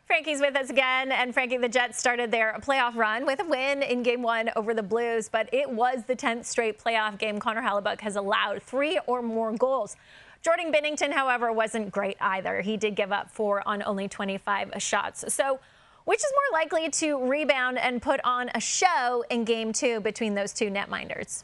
Frankie's with us again. And Frankie, the Jets started their playoff run with a win in Game 1 over the Blues, but it was the 10th straight playoff game Connor Hellebuyck has allowed 3 or more goals. Jordan Binnington, however, wasn't great either. He did give up 4 on only 25 shots. So which is more likely to rebound and put on a show in Game 2 between those two netminders?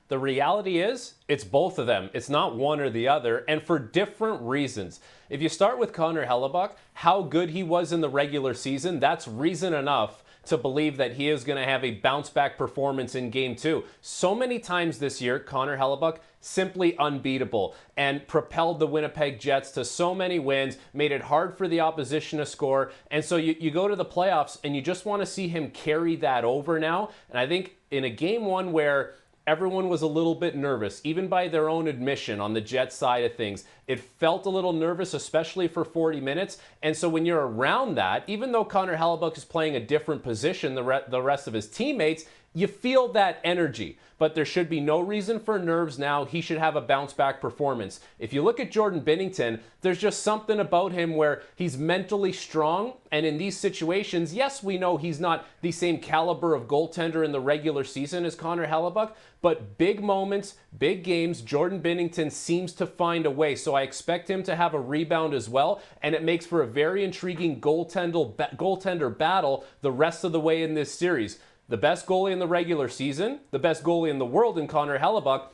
The reality is, it's both of them. It's not one or the other, and for different reasons. If you start with Connor Hellebuyck, how good he was in the regular season, that's reason enough to believe that he is going to have a bounce-back performance in Game 2. So many times this year, Connor Hellebuyck simply unbeatable and propelled the Winnipeg Jets to so many wins, made it hard for the opposition to score, and so you go to the playoffs and you just want to see him carry that over now. And I think in a Game 1 where everyone was a little bit nervous, even by their own admission on the Jets side of things. It felt a little nervous, especially for 40 minutes. And so when you're around that, even though Connor Hellebuyck is playing a different position than the rest of his teammates, you feel that energy. But there should be no reason for nerves now. He should have a bounce-back performance. If you look at Jordan Binnington, there's just something about him where he's mentally strong. And in these situations, yes, we know he's not the same caliber of goaltender in the regular season as Connor Hellebuyck, but big moments, big games, Jordan Binnington seems to find a way. So I expect him to have a rebound as well. And it makes for a very intriguing goaltender battle the rest of the way in this series. The best goalie in the regular season, the best goalie in the world in Connor Hellebuyck,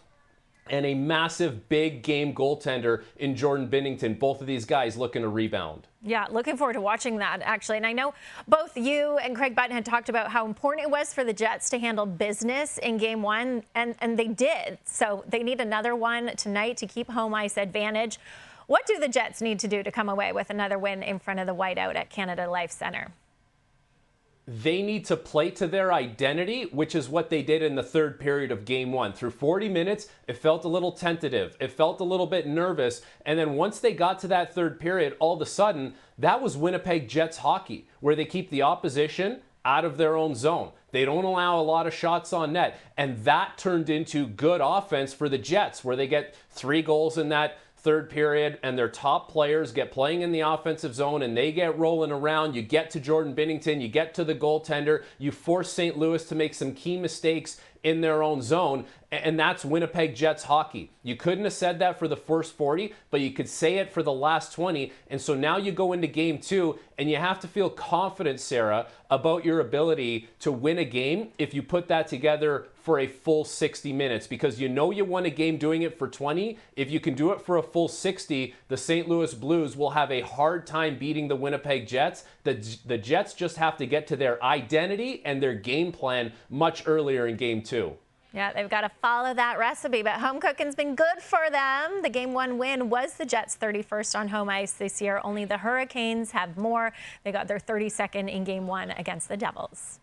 and a massive big game goaltender in Jordan Binnington. Both of these guys looking to rebound. Yeah, looking forward to watching that, actually. And I know both you and Craig Button had talked about how important it was for the Jets to handle business in Game 1, and they did. So they need another one tonight to keep home ice advantage. What do the Jets need to do to come away with another win in front of the whiteout at Canada Life Centre? They need to play to their identity, which is what they did in the third period of Game 1. Through 40 minutes, it felt a little tentative. It felt a little bit nervous. And then once they got to that third period, all of a sudden, that was Winnipeg Jets hockey, where they keep the opposition out of their own zone. They don't allow a lot of shots on net. And that turned into good offense for the Jets, where they get 3 goals in that third period, and their top players get playing in the offensive zone, and they get rolling around. You get to Jordan Binnington, you get to the goaltender, you force St. Louis to make some key mistakes in their own zone, and that's Winnipeg Jets hockey. You couldn't have said that for the first 40, but you could say it for the last 20, and so now you go into Game 2, and you have to feel confident, Sarah, about your ability to win a game if you put that together for a full 60 minutes, because you know you won a game doing it for 20. If you can do it for a full 60, the St. Louis Blues will have a hard time beating the Winnipeg Jets. The Jets just have to get to their identity and their game plan much earlier in Game 2. Yeah, they've got to follow that recipe, but home cooking's been good for them. The Game 1 win was the Jets' 31st on home ice this year. Only the Hurricanes have more. They got their 32nd in Game 1 against the Devils.